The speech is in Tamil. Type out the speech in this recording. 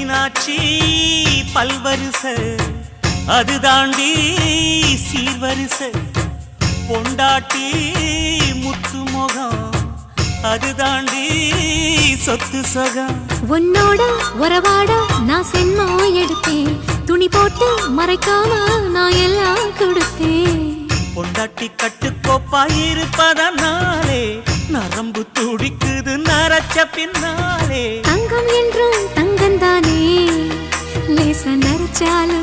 மீனாட்சி பல்வரிச அது தாண்டி சீர்வரிச பொண்டாட்டி முத்து முகம் அது தாண்டி சொத்து சொகம் உன்னோட உறவாட நான் சென்மோ எடுத்தேன் துணி போட்டு மறைக்காம நான் எல்லாம் கொடுத்தேன் பொண்டாட்டி கட்டுக்கோப்பா இருப்பதனாலே நரம்பு துடிக்குது நரச்ச பின்னாலே தங்கம் என்றும் தங்கம் தானே லேச நரைச்சாலும்